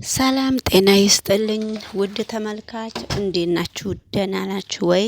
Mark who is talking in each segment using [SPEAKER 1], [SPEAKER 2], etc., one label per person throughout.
[SPEAKER 1] ሰላም ጤና ይስጥልኝ ውድ ተመልካች እንዴት ናችሁ? ደህና ናችሁ ወይ?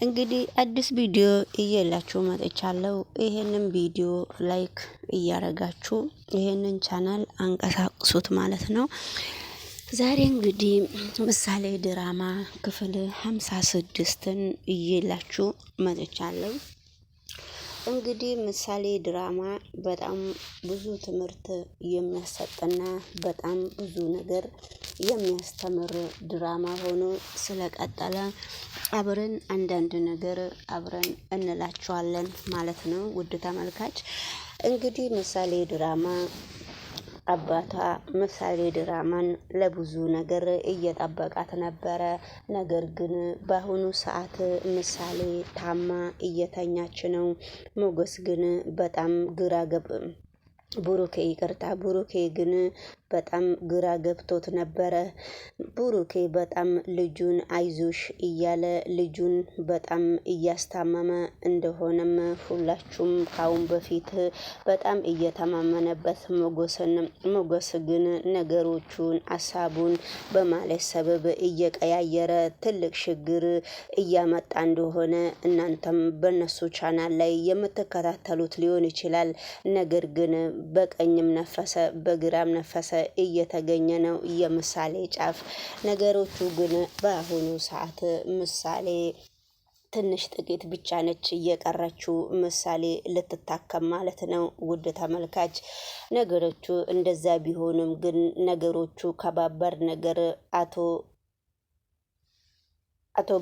[SPEAKER 1] እንግዲህ አዲስ ቪዲዮ እየላችሁ መጥቻለሁ። ይሄንን ቪዲዮ ላይክ እያረጋችሁ ይሄንን ቻናል አንቀሳቅሱት ማለት ነው። ዛሬ እንግዲህ ምሳሌ ድራማ ክፍል 56ን እየላችሁ መጥቻለሁ። እንግዲህ ምሳሌ ድራማ በጣም ብዙ ትምህርት የሚያሰጥና በጣም ብዙ ነገር የሚያስተምር ድራማ ሆኖ ስለቀጠለ አብረን አንዳንድ ነገር አብረን እንላችኋለን ማለት ነው። ውድ ተመልካች እንግዲህ ምሳሌ ድራማ አባቷ ምሳሌ ድራማን ለብዙ ነገር እየጠበቃት ነበረ። ነገር ግን በአሁኑ ሰዓት ምሳሌ ታማ እየተኛች ነው። ሞገስ ግን በጣም ብሩኬ ግን በጣም ግራ ገብቶት ነበረ። ብሩኬ በጣም ልጁን አይዞሽ እያለ ልጁን በጣም እያስታመመ እንደሆነም ሁላችሁም ካሁን በፊት በጣም እየተማመነበት ሞገስ ግን ነገሮቹን ሀሳቡን በማለት ሰበብ እየቀያየረ ትልቅ ችግር እያመጣ እንደሆነ እናንተም በነሱ ቻናል ላይ የምትከታተሉት ሊሆን ይችላል። ነገር ግን በቀኝም ነፈሰ በግራም ነፈሰ እየተገኘ ነው የምሳሌ ጫፍ። ነገሮቹ ግን በአሁኑ ሰዓት ምሳሌ ትንሽ ጥቂት ብቻ ነች እየቀረችው ምሳሌ ልትታከም ማለት ነው። ውድ ተመልካች ነገሮቹ እንደዛ ቢሆንም ግን ነገሮቹ ከባባድ ነገር አቶ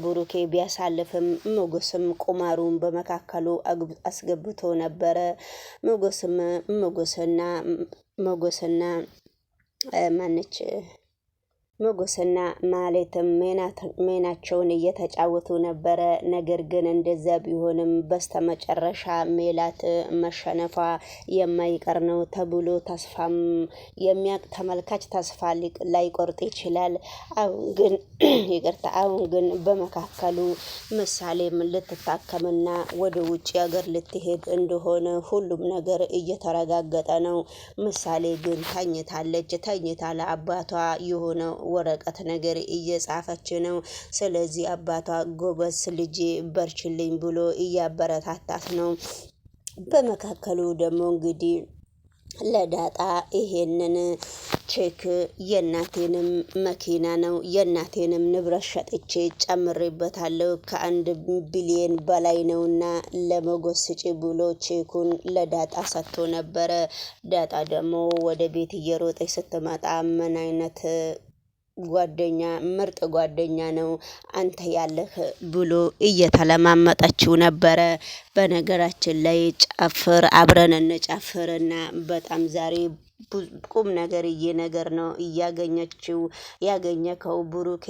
[SPEAKER 1] ብሩኬ ቢያሳልፍም ሞገስም ቁማሩን በመካከሉ አስገብቶ ነበረ። ሞገስና ማነች ሞገስና ማለትም ሜናቸውን እየተጫወቱ ነበረ። ነገር ግን እንደዛ ቢሆንም በስተመጨረሻ ሜላት መሸነፏ የማይቀር ነው ተብሎ ተስፋም የሚያቅ ተመልካች ተስፋ ላይቆርጥ ይችላል። አሁን ግን በመካከሉ ምሳሌም ልትታከምና ወደ ውጭ ሀገር ልትሄድ እንደሆነ ሁሉም ነገር እየተረጋገጠ ነው። ምሳሌ ግን ተኝታ ለአባቷ የሆነው ወረቀት ነገር እየጻፈች ነው። ስለዚህ አባቷ ጎበዝ ልጄ በርችልኝ ብሎ እያበረታታት ነው። በመካከሉ ደግሞ እንግዲህ ለዳጣ ይሄንን ቼክ የእናቴንም መኪና ነው የእናቴንም ንብረት ሸጥቼ ጨምሬበታለሁ ከ1 ቢሊየን በላይ ነውና ለሞገስ ስጪ ብሎ ቼኩን ለዳጣ ሰጥቶ ነበረ። ዳጣ ደግሞ ወደ ቤት እየሮጠች ስትመጣ ምን አይነት ምርጥ ጓደኛ ነው አንተ ያለህ ብሎ እየተለማመጠችው ነበረ። በነገራችን ላይ ጨፍር አብረን እንጨፍርና በጣም ዛሬ ቁም ነገር ነው ያገኘከው ብሩኬ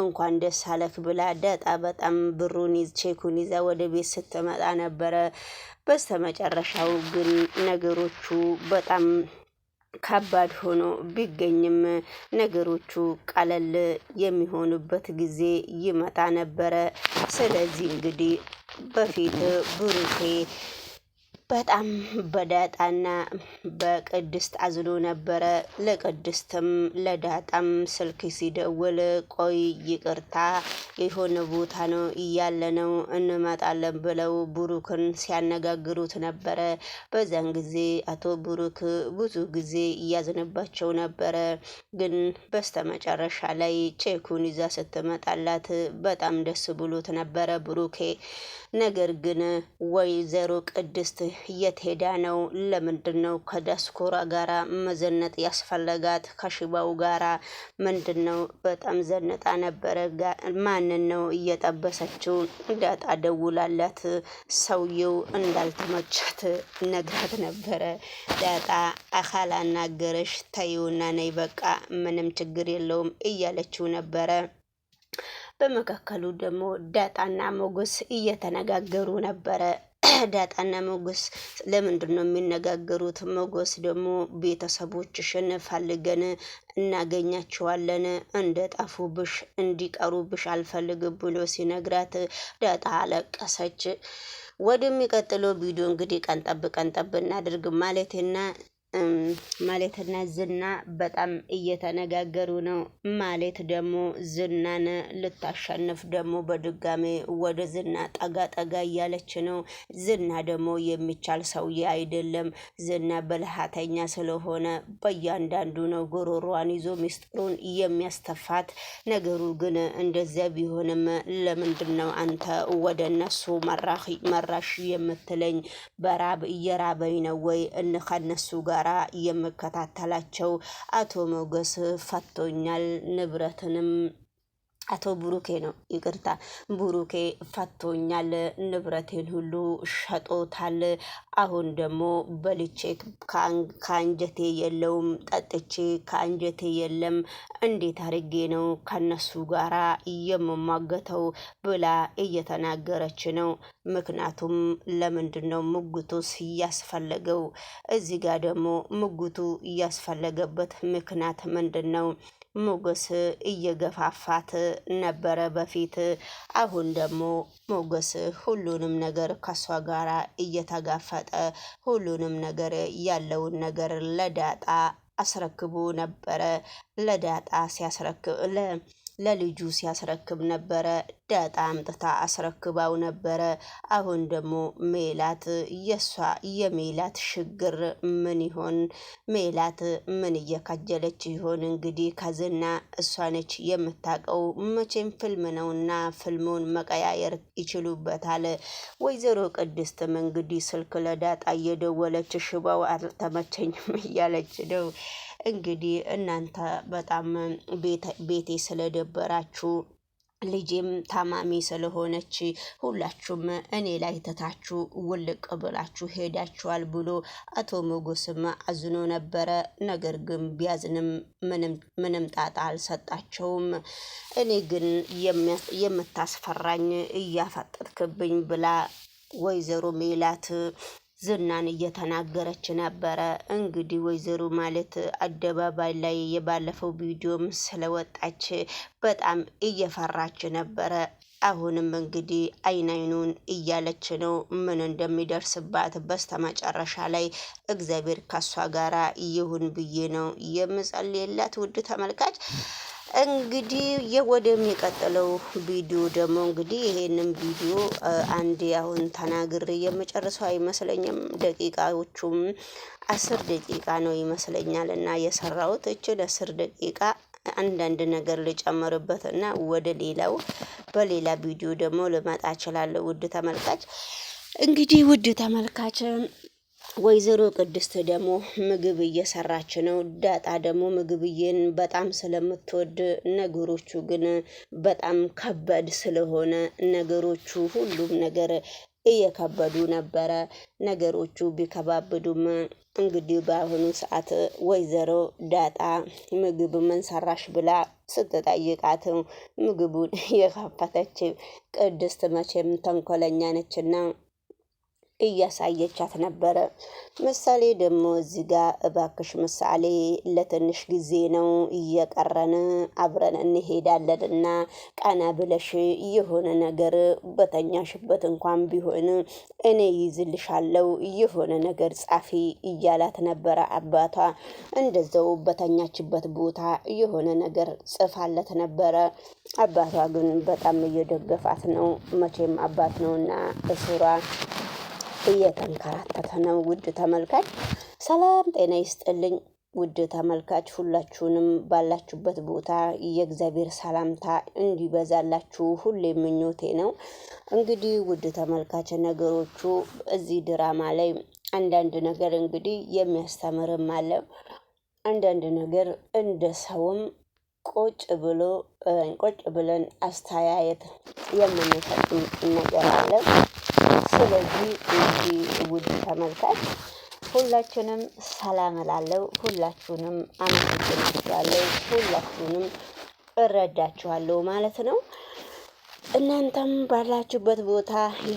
[SPEAKER 1] እንኳን ደስ አለክ ብላ ዳጣ በጣም ቼኩን ይዛ ወደ ቤት ስትመጣ ነበረ። በስተመጨረሻው ግን ነገሮቹ በጣም ከባድ ሆኖ ቢገኝም ነገሮቹ ቀለል የሚሆኑበት ጊዜ ይመጣ ነበረ። ስለዚህ እንግዲህ በፊት ብሩኬ በጣም በዳጣና በቅድስት አዝኖ ነበረ። ለቅድስትም ለዳጣም ስልክ ሲደውል ቆይ ይቅርታ የሆነ ቦታ ነው እያለነው እንመጣለን ብለው ብሩክን ሲያነጋግሩት ነበረ። በዛን ጊዜ አቶ ብሩክ ብዙ ጊዜ እያዝንባቸው ነበረ። ግን በስተመጨረሻ ላይ ቼኩን ይዛ ስትመጣላት በጣም ደስ ብሎት ነበረ ብሩኬ። ነገር ግን ወይዘሮ ቅድስት የት ሄዳ ነው? ለምንድነው ከዳስኮራ ጋራ መዘነጥ ያስፈለጋት? ከሽባው ጋራ ምንድነው? በጣም ዘነጣ ነበረ። ማንን ነው እየጠበሰችው? ዳጣ ደውላላት ሰውየው እንዳልተመቻት ነግራት ነበረ። ዳጣ አካል አናገረሽ ተይውና ነይ በቃ ምንም ችግር የለውም እያለችው ነበረ። በመካከሉ ደግሞ ዳጣና ሞገስ እየተነጋገሩ ነበረ። ዳጣና ሞገስ ለምንድነው የሚነጋገሩት? ሞገስ ደግሞ ቤተሰቦችሽን ፈልገን እናገኛቸዋለን እንደጠፉብሽ እንዲቀሩብሽ አልፈልግም ብሎ ሲነግራት ዳጣ አለቀሰች። ወደሚቀጥለው ቪዲዮ እንግዲህ ቀን ጠብ እናድርግ ማለትና ማለትና ዝና በጣም እየተነጋገሩ ነው። ማለት ደግሞ ዝናን ልታሸንፍ ደግሞ በድጋሜ ወደ ዝና ጠጋ ጠጋ እያለች ነው። ዝና ደግሞ የሚቻል ሰውዬ አይደለም። ዝና ብልሃተኛ ስለሆነ በእያንዳንዱ ነው ጎሮሯን ይዞ ሚስጥሩን የሚያስተፋት። ነገሩ ግን እንደዚያ ቢሆንም ለምንድን ነው አንተ ወደ እነሱ መራሽ የምትለኝ? በራብ እየራበኝ ነው ወይ ከነሱ ጋራ የምከታተላቸው? አቶ ሞገስ ፈቶኛል፣ ንብረትንም አቶ ብሩኬ ነው ይቅርታ፣ ብሩኬ ፈቶኛል፣ ንብረቴን ሁሉ ሸጦታል። አሁን ደግሞ በልቼ ከአንጀቴ የለውም፣ ጠጥቼ ከአንጀቴ የለም። እንዴት አርጌ ነው ከነሱ ጋራ የምሟገተው ብላ እየተናገረች ነው። ምክንያቱም ለምንድን ነው ሙግቱስ እያስፈለገው? እዚህ ጋር ደግሞ ሙግቱ እያስፈለገበት ምክንያት ምንድን ነው? ሞገስ እየገፋፋት ነበረ በፊት። አሁን ደግሞ ሞገስ ሁሉንም ነገር ከሷ ጋራ እየተጋፈጠ ሁሉንም ነገር ያለውን ነገር ለዳጣ አስረክቦ ነበረ። ለዳጣ ሲያስረክብ ለልጁ ሲያስረክብ ነበረ። ዳጣ አምጥታ አስረክባው ነበረ። አሁን ደግሞ ሜላት የሜላት ችግር ምን ይሆን? ሜላት ምን እየካጀለች ይሆን? እንግዲህ ከዝና እሷ ነች የምታውቀው። መቼም ፊልም ነውና ፊልሙን መቀያየር ይችሉበታል። ወይዘሮ ቅድስትም እንግዲህ ስልክ ለዳጣ እየደወለች ሽባው አልተመቸኝም እያለች ነው። እንግዲህ እናንተ በጣም ቤቴ ስለደበራችሁ ልጄም ታማሚ ስለሆነች ሁላችሁም እኔ ላይ ትታችሁ ውልቅ ብላችሁ ሄዳችኋል ብሎ አቶ ሞገስም አዝኖ ነበረ። ነገር ግን ቢያዝንም ምንም ጣጣ አልሰጣቸውም። እኔ ግን የምታስፈራኝ እያፈጠጥክብኝ ብላ ወይዘሮ ሜላት ዝናን እየተናገረች ነበረ። እንግዲህ ወይዘሮ ማለት አደባባይ ላይ የባለፈው ቪዲዮም ስለወጣች በጣም እየፈራች ነበረ። አሁንም እንግዲህ አይኑን እያለች ነው ምን እንደሚደርስባት። በስተመጨረሻ ላይ እግዚአብሔር ከሷ ጋራ ይሁን ብዬ ነው የምጸልይላት። ውድ ተመልካች እንግዲህ ወደሚቀጥለው ቪዲዮ ደግሞ እንግዲህ ይሄንን ቪዲዮ አንድ አሁን ተናግሬ የመጨረሻው አይመስለኝም። ደቂቃዎቹም 10 ደቂቃ ነው ይመስለኛል እና የሰራሁት እችን 10 ደቂቃ አንዳንድ ነገር ልጨምርበት እና ወደ ሌላው በሌላ ቪዲዮ ደግሞ ልመጣ እችላለሁ። ውድ ተመልካች እንግዲህ ውድ ተመልካች ወይዘሮ ቅድስት ደግሞ ምግብ እየሰራች ነው። ዳጣ ደግሞ ምግብዬን በጣም ስለምትወድ ነገሮቹ ግን በጣም ከባድ ስለሆነ ነገሮቹ ሁሉም ነገር እየከበዱ ነበረ። ነገሮቹ ቢከባብዱም እንግዲህ በአሁኑ ሰዓት ወይዘሮ ዳጣ ምግብ ምን ሰራሽ ብላ ስትጠይቃት ምግቡን የከፈተች ቅድስት መቼም ተንኮለኛ ነችና እያሳየቻት ነበረ። ምሳሌ ደግሞ እዚህ ጋር እባክሽ ምሳሌ ለትንሽ ጊዜ ነው እየቀረን አብረን እንሄዳለንና ቀና ብለሽ የሆነ ነገር በተኛሽበት እንኳን ቢሆን እኔ ይዝልሻለሁ የሆነ ነገር ጻፊ እያላት ነበረ አባቷ። እንደዛው በተኛችበት ቦታ የሆነ ነገር ጽፋለት ነበረ። አባቷ ግን በጣም እየደገፋት ነው። መቼም አባት ነውና እስሯ እየተንከራተተ ነው። ውድ ተመልካች ሰላም ጤና ይስጥልኝ። ውድ ተመልካች ሁላችሁንም ባላችሁበት ቦታ የእግዚአብሔር ሰላምታ እንዲበዛላችሁ ሁሌ ምኞቴ ነው። እንግዲህ ውድ ተመልካች ነገሮቹ እዚህ ድራማ ላይ አንዳንድ ነገር እንግዲህ የሚያስተምርም አለ። አንዳንድ ነገር እንደ ሰውም ቁጭ ብለን አስተያየት የምንሰጥ ነገር አለ። ስለዚህ ውድ ተመልካች ሁላችንም ሰላም እላለሁ። ሁላችሁንም አመሰግናችኋለሁ። ሁላችሁንም እረዳችኋለሁ ማለት ነው። እናንተም ባላችሁበት ቦታ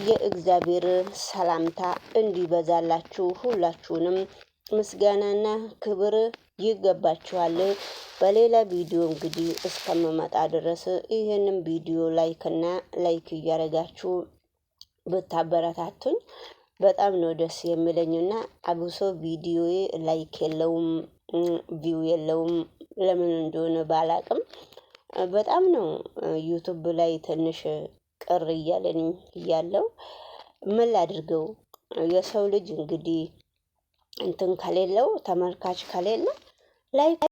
[SPEAKER 1] የእግዚአብሔር ሰላምታ እንዲበዛላችሁ ሁላችሁንም ምስጋናና ክብር ይገባችኋል። በሌላ ቪዲዮ እንግዲህ እስከምመጣ ድረስ ይህንን ቪዲዮ ላይክ እያደረጋችሁ ብታበረታቱኝ በጣም ነው ደስ የሚለኝና አብሶ ቪዲዮዬ ላይክ የለውም፣ ቪው የለውም። ለምን እንደሆነ ባላቅም በጣም ነው ዩቱብ ላይ ትንሽ ቅር እያለኝ እያለው ምን ላድርገው? የሰው ልጅ እንግዲህ እንትን ከሌለው ተመልካች ከሌለ ላይክ